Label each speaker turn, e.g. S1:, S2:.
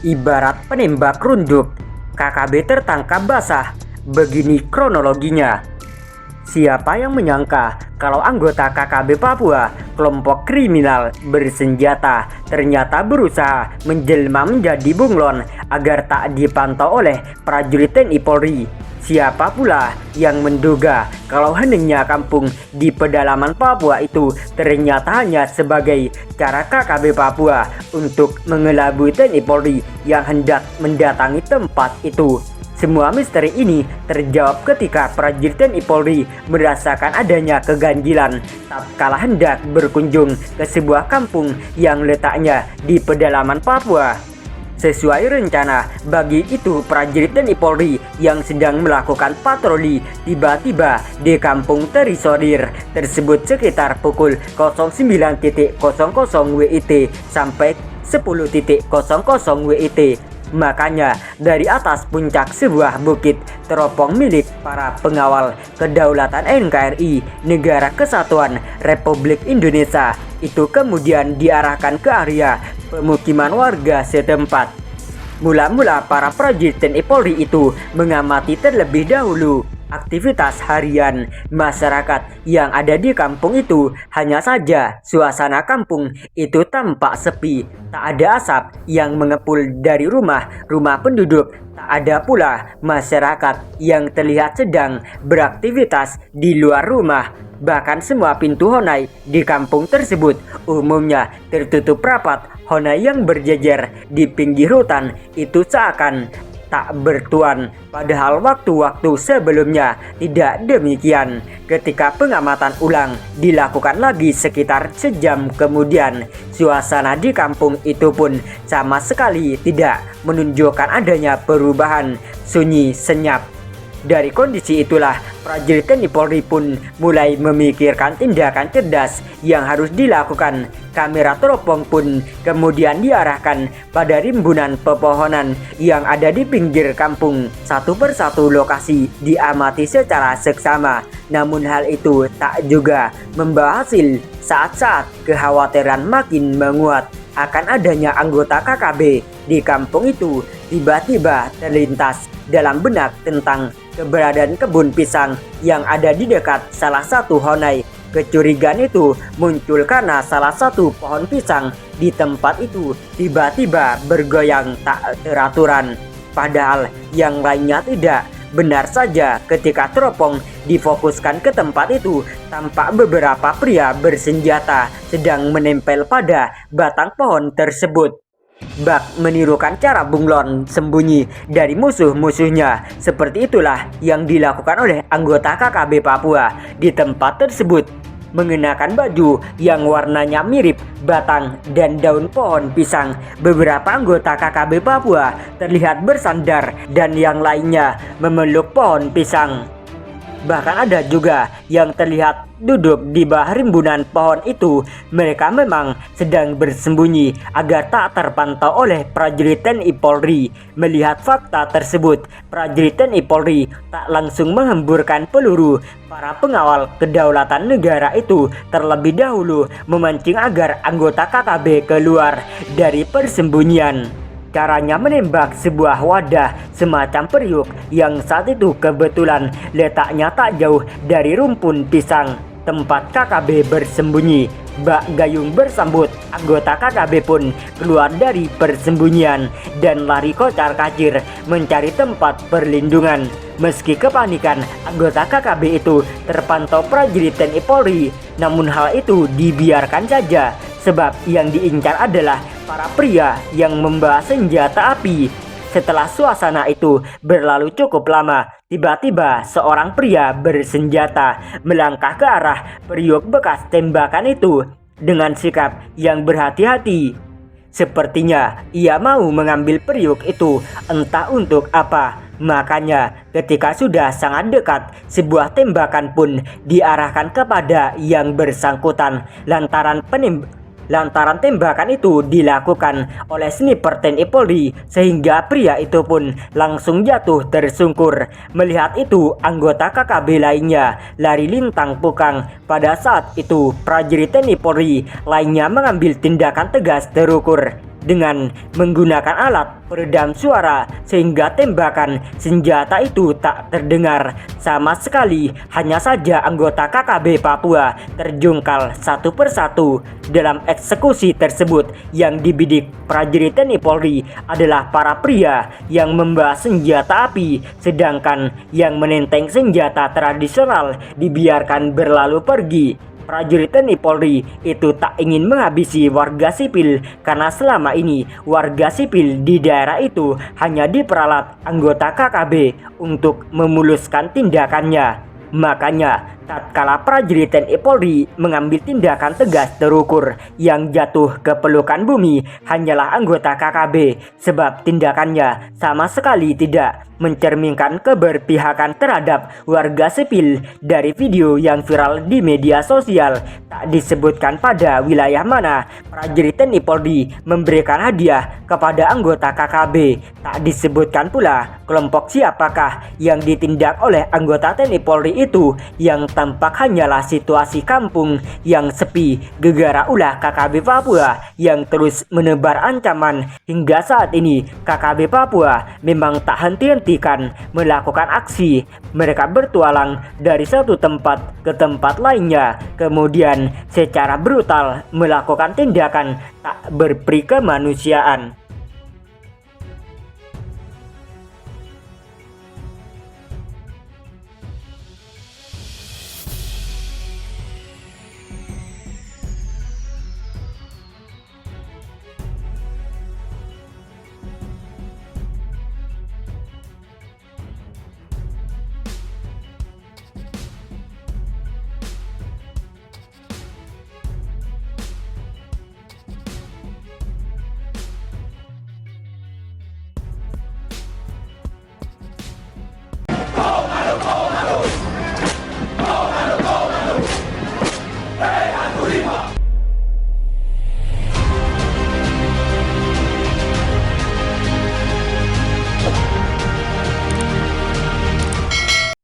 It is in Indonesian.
S1: Ibarat penembak runduk, KKB tertangkap basah. Begini kronologinya. Siapa yang menyangka kalau anggota KKB Papua, kelompok kriminal bersenjata, ternyata berusaha menjelma menjadi bunglon agar tak dipantau oleh prajurit TNI Polri. Siapa pula yang menduga kalau heningnya kampung di pedalaman Papua itu ternyata hanya sebagai cara KKB Papua untuk mengelabui TNI Polri yang hendak mendatangi tempat itu. Semua misteri ini terjawab ketika prajurit TNI Polri merasakan adanya keganjilan tatkala hendak berkunjung ke sebuah kampung yang letaknya di pedalaman Papua. Sesuai rencana, bagi itu prajurit TNI Polri yang sedang melakukan patroli tiba-tiba di kampung terisolir tersebut sekitar pukul 09.00 WIT sampai 10.00 WIT. Makanya dari atas puncak sebuah bukit teropong milik para pengawal kedaulatan NKRI Negara Kesatuan Republik Indonesia itu kemudian diarahkan ke area pemukiman warga setempat. Mula-mula para prajurit TNI Polri itu mengamati terlebih dahulu aktivitas harian masyarakat yang ada di kampung itu. Hanya saja suasana kampung itu tampak sepi, tak ada asap yang mengepul dari rumah-rumah penduduk. Tak ada pula masyarakat yang terlihat sedang beraktivitas di luar rumah. Bahkan semua pintu honai di kampung tersebut umumnya tertutup rapat. Honai yang berjejer di pinggir hutan itu seakan tak bertuan, padahal waktu-waktu sebelumnya tidak demikian. Ketika pengamatan ulang dilakukan lagi sekitar sejam kemudian, suasana di kampung itu pun sama sekali tidak menunjukkan adanya perubahan, sunyi senyap. Dari kondisi itulah prajurit TNI Polri pun mulai memikirkan tindakan cerdas yang harus dilakukan. Kamera teropong pun kemudian diarahkan pada rimbunan pepohonan yang ada di pinggir kampung. Satu persatu lokasi diamati secara seksama. Namun hal itu tak juga membawa hasil. Saat-saat kekhawatiran makin menguat akan adanya anggota KKB di kampung itu, tiba-tiba terlintas dalam benak tentang keberadaan kebun pisang yang ada di dekat salah satu honai. Kecurigaan itu muncul karena salah satu pohon pisang di tempat itu tiba-tiba bergoyang tak teraturan, padahal yang lainnya tidak. Benar saja, ketika teropong difokuskan ke tempat itu, tampak beberapa pria bersenjata sedang menempel pada batang pohon tersebut. Bak menirukan cara bunglon sembunyi dari musuh-musuhnya. Seperti itulah yang dilakukan oleh anggota KKB Papua di tempat tersebut. Mengenakan baju yang warnanya mirip batang dan daun pohon pisang, beberapa anggota KKB Papua terlihat bersandar dan yang lainnya memeluk pohon pisang. Bahkan ada juga yang terlihat duduk di bawah rimbunan pohon itu. Mereka memang sedang bersembunyi agar tak terpantau oleh prajurit TNI Polri. Melihat fakta tersebut, prajurit TNI Polri tak langsung menghemburkan peluru. Para pengawal kedaulatan negara itu terlebih dahulu memancing agar anggota KKB keluar dari persembunyian. Caranya menembak sebuah wadah semacam periuk yang saat itu kebetulan letaknya tak jauh dari rumpun pisang tempat KKB bersembunyi. Bak gayung bersambut, anggota KKB pun keluar dari persembunyian dan lari kocar-kacir mencari tempat perlindungan. Meski kepanikan, anggota KKB itu terpantau prajurit TNI Polri, namun hal itu dibiarkan saja sebab yang diincar adalah para pria yang membawa senjata api. Setelah suasana itu berlalu cukup lama, tiba-tiba seorang pria bersenjata melangkah ke arah periuk bekas tembakan itu dengan sikap yang berhati-hati. Sepertinya ia mau mengambil periuk itu, entah untuk apa. Makanya ketika sudah sangat dekat, sebuah tembakan pun diarahkan kepada yang bersangkutan. Lantaran tembakan itu dilakukan oleh sniper TNI Polri, sehingga pria itu pun langsung jatuh tersungkur. Melihat itu, anggota KKB lainnya lari lintang pukang. Pada saat itu prajurit TNI Polri lainnya mengambil tindakan tegas terukur. dengan menggunakan alat peredam suara sehingga tembakan senjata itu tak terdengar sama sekali. Hanya saja anggota KKB Papua terjungkal satu persatu. Dalam eksekusi tersebut yang dibidik prajurit TNI Polri adalah para pria yang membawa senjata api, sedangkan yang menenteng senjata tradisional dibiarkan berlalu pergi. Prajurit TNI Polri itu tak ingin menghabisi warga sipil karena selama ini warga sipil di daerah itu hanya diperalat anggota KKB untuk memuluskan tindakannya. Makanya tatkala prajurit TNI Polri mengambil tindakan tegas terukur, yang jatuh ke pelukan bumi hanyalah anggota KKB, sebab tindakannya sama sekali tidak mencerminkan keberpihakan terhadap warga sipil. Dari video yang viral di media sosial, tak disebutkan pada wilayah mana prajurit TNI Polri memberikan hadiah kepada anggota KKB. Tak disebutkan pula kelompok siapakah yang ditindak oleh anggota TNI Polri itu, yang tampak hanyalah situasi kampung yang sepi gegara ulah KKB Papua yang terus menebar ancaman. Hingga saat ini KKB Papua memang tak henti-hentikan melakukan aksi. Mereka bertualang dari satu tempat ke tempat lainnya, kemudian secara brutal melakukan tindakan tak berperi kemanusiaan.